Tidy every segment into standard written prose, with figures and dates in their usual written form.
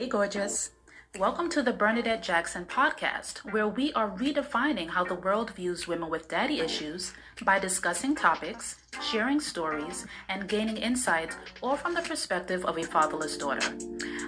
Hey, gorgeous. Welcome to the Bernadette Jackson Podcast, where we are redefining how the world views women with daddy issues by discussing topics, sharing stories, and gaining insights, all from the perspective of a fatherless daughter.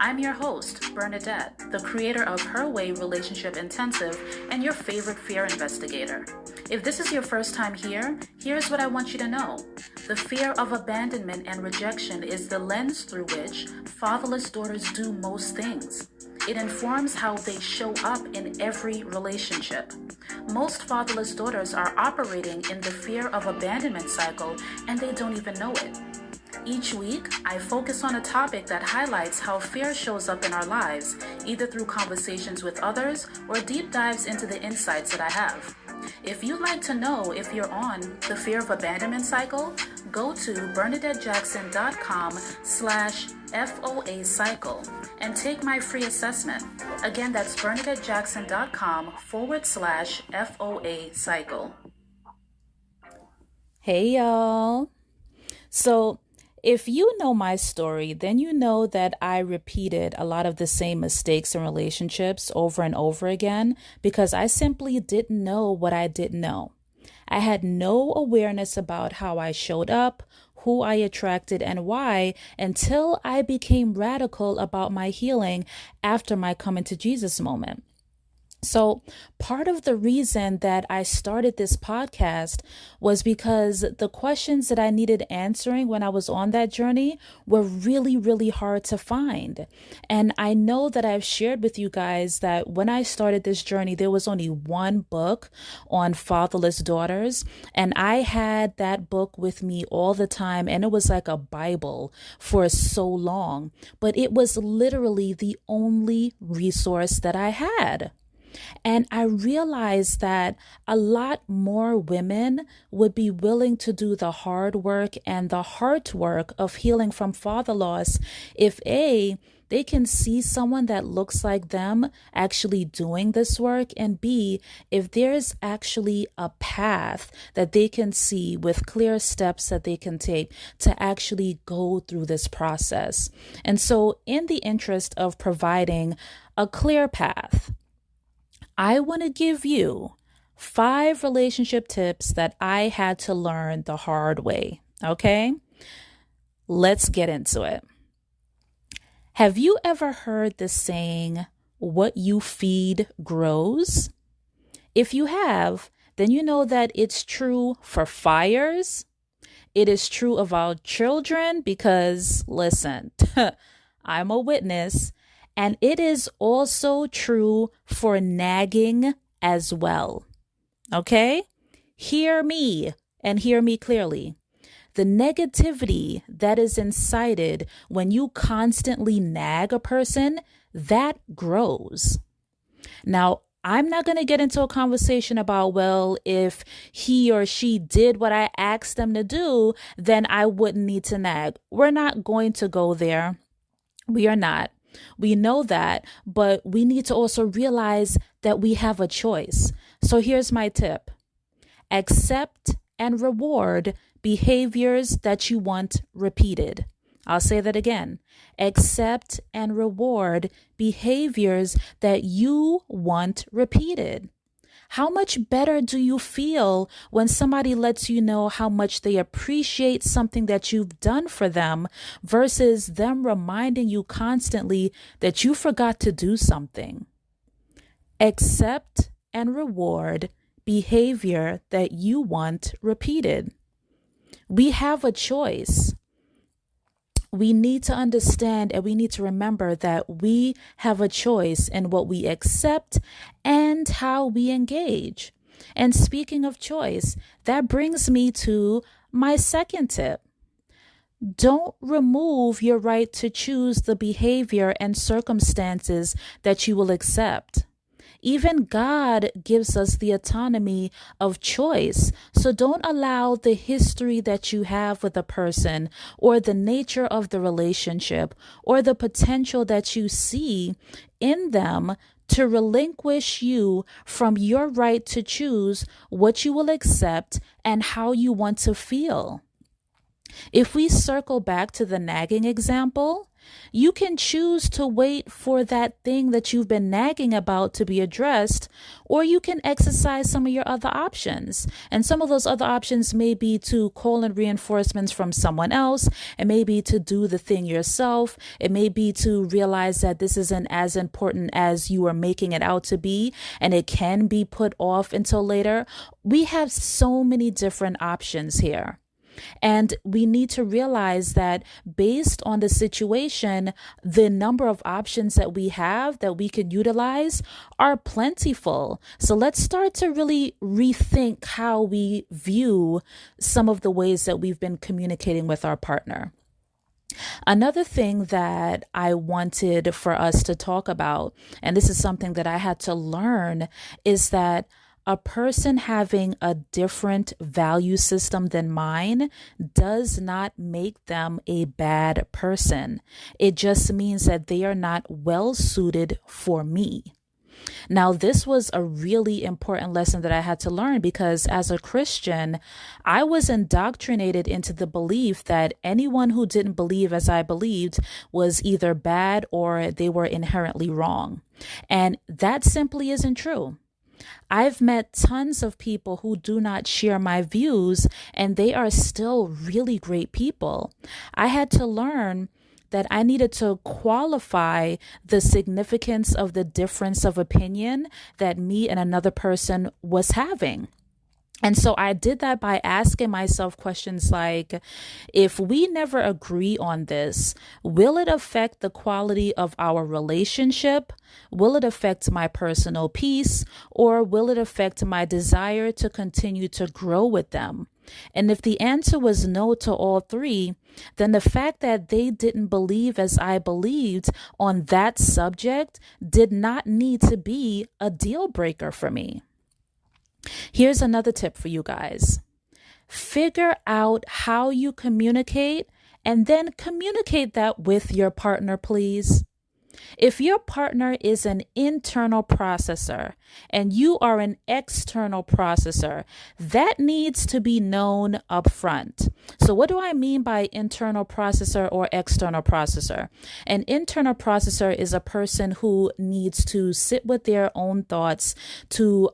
I'm your host, Bernadette, the creator of Her Way Relationship Intensive and your favorite fear investigator. If this is your first time here, here's what I want you to know. The fear of abandonment and rejection is the lens through which fatherless daughters do most things. It informs how they show up in every relationship. Most fatherless daughters are operating in the fear of abandonment cycle and they don't even know it. Each week, I focus on a topic that highlights how fear shows up in our lives, either through conversations with others or deep dives into the insights that I have. If you'd like to know if you're on the fear of abandonment cycle, go to BernadetteJackson.com/FOA cycle and take my free assessment. Again, that's BernadetteJackson.com/FOA cycle. Hey y'all. So if you know my story, then you know that I repeated a lot of the same mistakes in relationships over and over again because I simply didn't know what I didn't know. I had no awareness about how I showed up, who I attracted, and why until I became radical about my healing after my coming to Jesus moment. So part of the reason that I started this podcast was because the questions that I needed answering when I was on that journey were really, really hard to find. And I know that I've shared with you guys that when I started this journey, there was only one book on fatherless daughters. And I had that book with me all the time. And it was like a Bible for so long. But it was literally the only resource that I had. And I realized that a lot more women would be willing to do the hard work and the heart work of healing from father loss if A, they can see someone that looks like them actually doing this work, and B, if there's actually a path that they can see with clear steps that they can take to actually go through this process. And so in the interest of providing a clear path, I want to give you 5 relationship tips that I had to learn the hard way. Okay, let's get into it. Have you ever heard the saying, what you feed grows? If you have, then you know that it's true for fires. It is true of our children because, listen, I'm a witness. And it is also true for nagging as well. Okay? Hear me and hear me clearly. The negativity that is incited when you constantly nag a person, that grows. Now, I'm not going to get into a conversation about, well, if he or she did what I asked them to do, then I wouldn't need to nag. We're not going to go there. We are not. We know that, but we need to also realize that we have a choice. So here's my tip. Accept and reward behaviors that you want repeated. I'll say that again. Accept and reward behaviors that you want repeated. How much better do you feel when somebody lets you know how much they appreciate something that you've done for them versus them reminding you constantly that you forgot to do something? Accept and reward behavior that you want repeated. We have a choice. We need to understand and we need to remember that we have a choice in what we accept and how we engage. And speaking of choice, that brings me to my second tip. Don't remove your right to choose the behavior and circumstances that you will accept. Even God gives us the autonomy of choice. So don't allow the history that you have with a person or the nature of the relationship or the potential that you see in them to relinquish you from your right to choose what you will accept and how you want to feel. If we circle back to the nagging example, You can choose to wait for that thing that you've been nagging about to be addressed, or you can exercise some of your other options. And some of those other options may be to call in reinforcements from someone else. It may be to do the thing yourself. It may be to realize that this isn't as important as you are making it out to be, and it can be put off until later. We have so many different options here. And we need to realize that based on the situation, the number of options that we have that we could utilize are plentiful. So let's start to really rethink how we view some of the ways that we've been communicating with our partner. Another thing that I wanted for us to talk about, and this is something that I had to learn, is that a person having a different value system than mine does not make them a bad person. It just means that they are not well suited for me. Now, this was a really important lesson that I had to learn because as a Christian, I was indoctrinated into the belief that anyone who didn't believe as I believed was either bad or they were inherently wrong. And that simply isn't true. I've met tons of people who do not share my views, and they are still really great people. I had to learn that I needed to qualify the significance of the difference of opinion that me and another person was having. And so I did that by asking myself questions like, if we never agree on this, will it affect the quality of our relationship? Will it affect my personal peace? Or will it affect my desire to continue to grow with them? And if the answer was no to all three, then the fact that they didn't believe as I believed on that subject did not need to be a deal breaker for me. Here's another tip for you guys. Figure out how you communicate and then communicate that with your partner, please. If your partner is an internal processor and you are an external processor, that needs to be known up front. So what do I mean by internal processor or external processor? An internal processor is a person who needs to sit with their own thoughts, to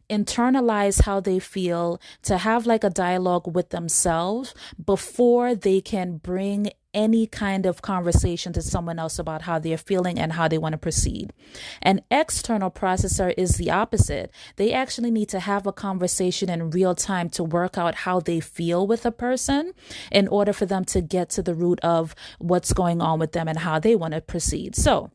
internalize how they feel, to have like a dialogue with themselves before they can bring any kind of conversation to someone else about how they're feeling and how they want to proceed. An external processor is the opposite. They actually need to have a conversation in real time to work out how they feel with a person in order for them to get to the root of what's going on with them and how they want to proceed. So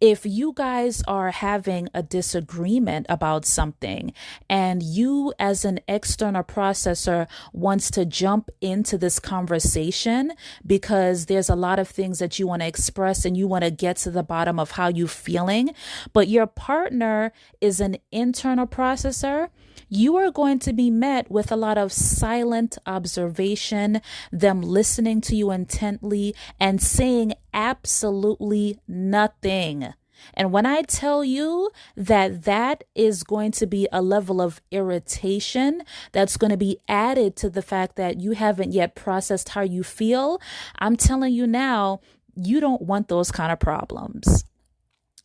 if you guys are having a disagreement about something and you as an external processor wants to jump into this conversation because there's a lot of things that you want to express and you want to get to the bottom of how you're feeling, but your partner is an internal processor, you are going to be met with a lot of silent observation, them listening to you intently and saying absolutely nothing. And when I tell you that that is going to be a level of irritation that's going to be added to the fact that you haven't yet processed how you feel, I'm telling you now, you don't want those kind of problems.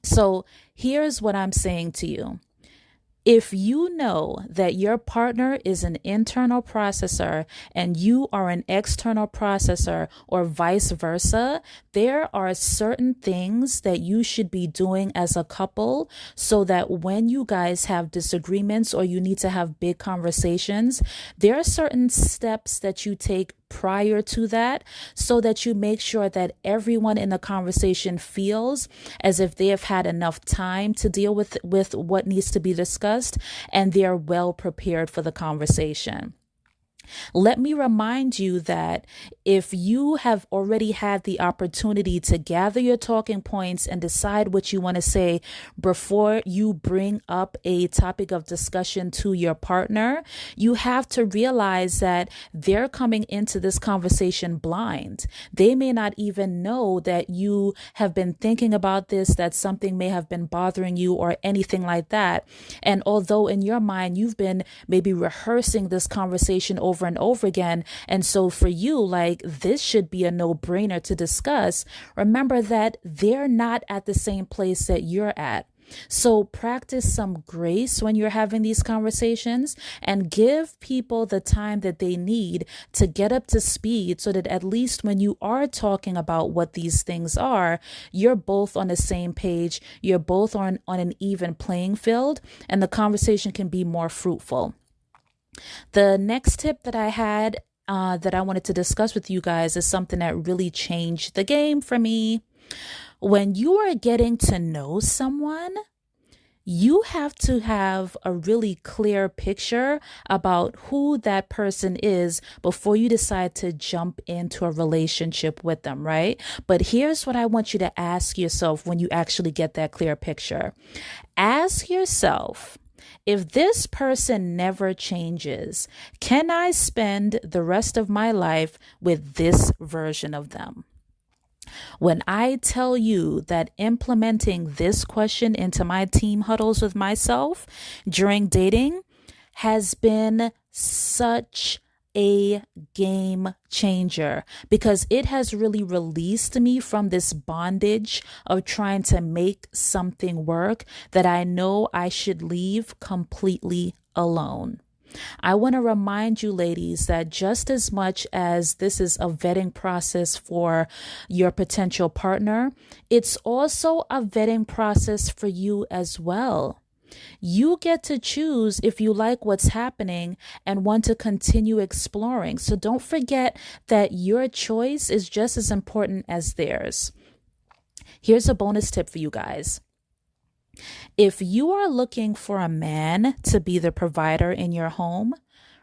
So here's what I'm saying to you. If you know that your partner is an internal processor and you are an external processor or vice versa, there are certain things that you should be doing as a couple so that when you guys have disagreements or you need to have big conversations, there are certain steps that you take prior to that so that you make sure that everyone in the conversation feels as if they have had enough time to deal with what needs to be discussed and they're well prepared for the conversation. Let me remind you that if you have already had the opportunity to gather your talking points and decide what you want to say before you bring up a topic of discussion to your partner, you have to realize that they're coming into this conversation blind. They may not even know that you have been thinking about this, that something may have been bothering you or anything like that. And although in your mind you've been maybe rehearsing this conversation over over and over again. And so for you, like, this should be a no-brainer to discuss. Remember that they're not at the same place that you're at. So practice some grace when you're having these conversations and give people the time that they need to get up to speed so that at least when you are talking about what these things are, you're both on the same page, you're both on an even playing field, and the conversation can be more fruitful. The next tip that I had that I wanted to discuss with you guys is something that really changed the game for me. When you are getting to know someone, you have to have a really clear picture about who that person is before you decide to jump into a relationship with them, right? But here's what I want you to ask yourself when you actually get that clear picture. Ask yourself, if this person never changes, can I spend the rest of my life with this version of them? When I tell you that implementing this question into my team huddles with myself during dating has been such a game changer, because it has really released me from this bondage of trying to make something work that I know I should leave completely alone. I want to remind you, ladies, that just as much as this is a vetting process for your potential partner, it's also a vetting process for you as well. You get to choose if you like what's happening and want to continue exploring. So don't forget that your choice is just as important as theirs. Here's a bonus tip for you guys. If you are looking for a man to be the provider in your home,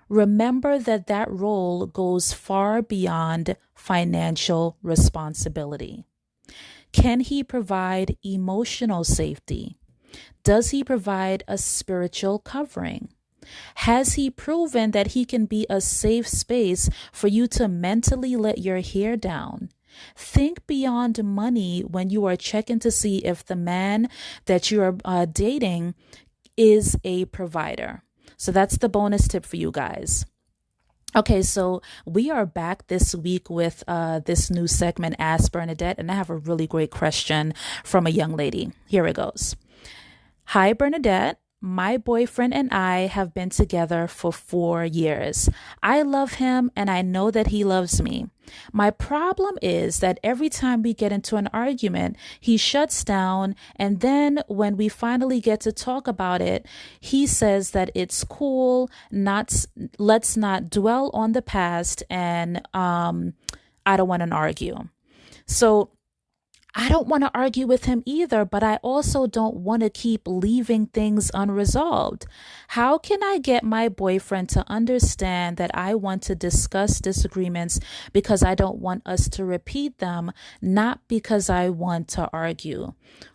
remember that that role goes far beyond financial responsibility. Can he provide emotional safety? Does he provide a spiritual covering? Has he proven that he can be a safe space for you to mentally let your hair down? Think beyond money when you are checking to see if the man that you're dating is a provider. So that's the bonus tip for you guys. Okay, so we are back this week with this new segment, Ask Bernadette, and I have a really great question from a young lady. Here it goes. Hi, Bernadette. My boyfriend and I have been together for 4 years. I love him and I know that he loves me. My problem is that every time we get into an argument, he shuts down, and then when we finally get to talk about it, he says that it's cool, let's not dwell on the past, and I don't want to argue. So I don't want to argue with him either, but I also don't want to keep leaving things unresolved. How can I get my boyfriend to understand that I want to discuss disagreements because I don't want us to repeat them, not because I want to argue?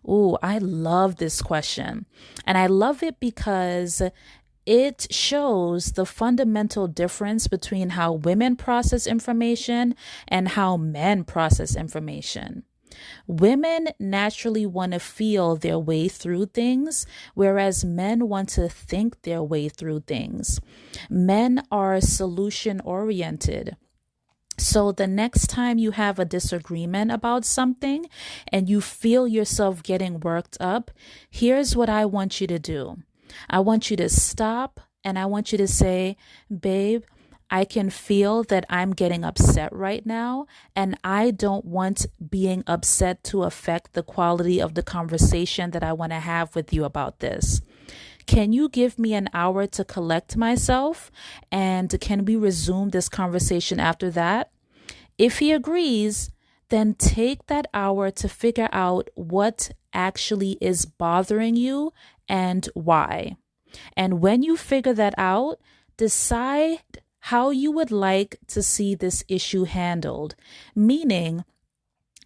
Ooh, I love this question. And I love it because it shows the fundamental difference between how women process information and how men process information. Women naturally want to feel their way through things, whereas men want to think their way through things. Men are solution oriented. So the next time you have a disagreement about something and you feel yourself getting worked up, here's what I want you to do. I want you to stop and I want you to say, babe, I can feel that I'm getting upset right now, and I don't want being upset to affect the quality of the conversation that I want to have with you about this. Can you give me an hour to collect myself, and can we resume this conversation after that? If he agrees, then take that hour to figure out what actually is bothering you and why. And when you figure that out, decide how you would like to see this issue handled, meaning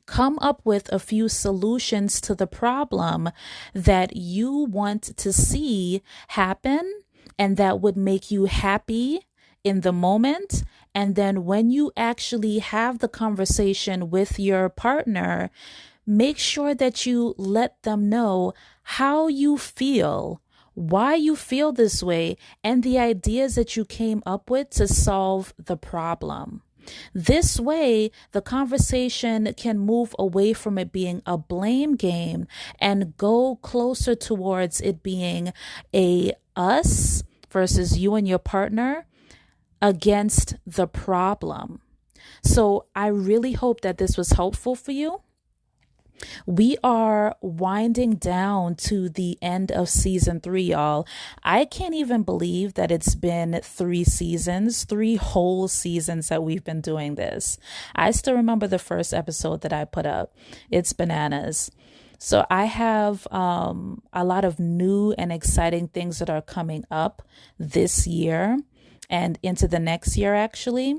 come up with a few solutions to the problem that you want to see happen and that would make you happy in the moment. And then when you actually have the conversation with your partner, make sure that you let them know how you feel why you feel this way, and the ideas that you came up with to solve the problem. This way, the conversation can move away from it being a blame game and go closer towards it being a us versus you and your partner against the problem. So I really hope that this was helpful for you. We are winding down to the end of season 3, y'all. I can't even believe that it's been 3 seasons, 3 whole seasons that we've been doing this. I still remember the first episode that I put up. It's bananas. So I have a lot of new and exciting things that are coming up this year and into the next year, actually.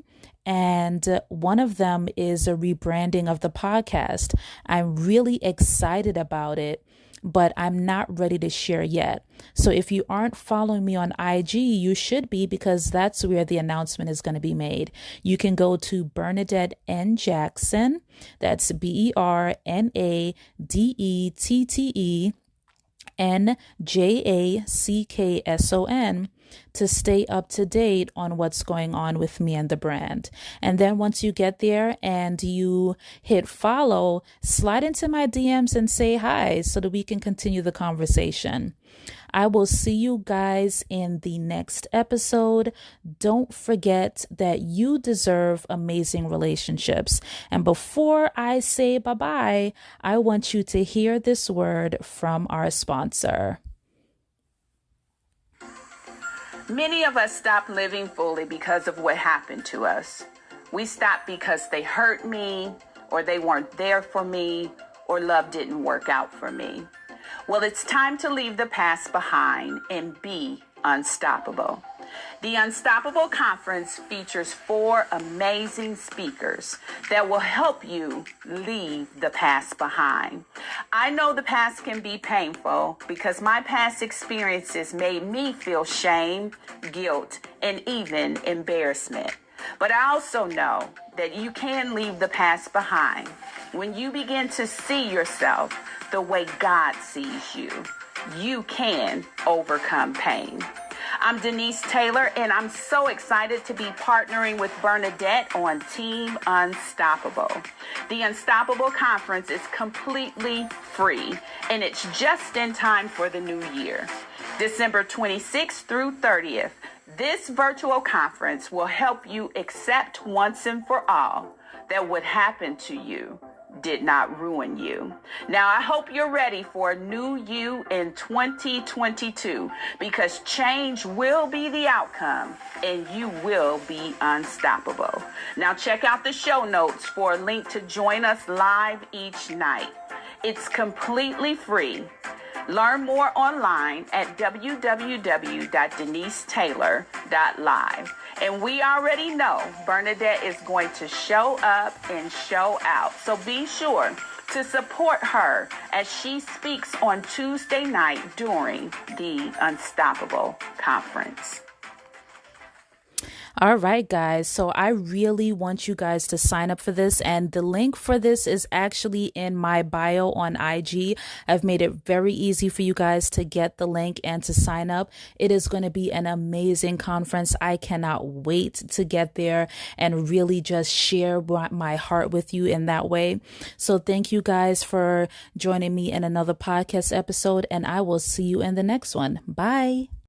And one of them is a rebranding of the podcast. I'm really excited about it, but I'm not ready to share yet. So if you aren't following me on IG, you should be, because that's where the announcement is going to be made. You can go to Bernadette N. Jackson. That's BERNADETTENJACKSON to stay up to date on what's going on with me and the brand. And then once you get there and you hit follow, slide into my DMs and say hi so that we can continue the conversation. I will see you guys in the next episode. Don't forget that you deserve amazing relationships. And before I say bye-bye, I want you to hear this word from our sponsor. Many of us stop living fully because of what happened to us. We stop because they hurt me, or they weren't there for me, or love didn't work out for me. Well, it's time to leave the past behind and be unstoppable. The Unstoppable Conference features 4 amazing speakers that will help you leave the past behind. I know the past can be painful because my past experiences made me feel shame, guilt, and even embarrassment. But I also know that you can leave the past behind when you begin to see yourself the way God sees you. You can overcome pain. I'm Denise Taylor, and I'm so excited to be partnering with Bernadette on Team Unstoppable. The Unstoppable Conference is completely free, and it's just in time for the new year. December 26th through 30th, this virtual conference will help you accept once and for all that what happened to you did not ruin you. Now, I hope you're ready for a new you in 2022, because change will be the outcome and you will be unstoppable. Now, check out the show notes for a link to join us live each night. It's completely free. Learn more online at www.denisetaylor.live. And we already know Bernadette is going to show up and show out. So be sure to support her as she speaks on Tuesday night during the Unstoppable Conference. All right, guys. So I really want you guys to sign up for this. And the link for this is actually in my bio on IG. I've made it very easy for you guys to get the link and to sign up. It is going to be an amazing conference. I cannot wait to get there and really just share my heart with you in that way. So thank you guys for joining me in another podcast episode, and I will see you in the next one. Bye.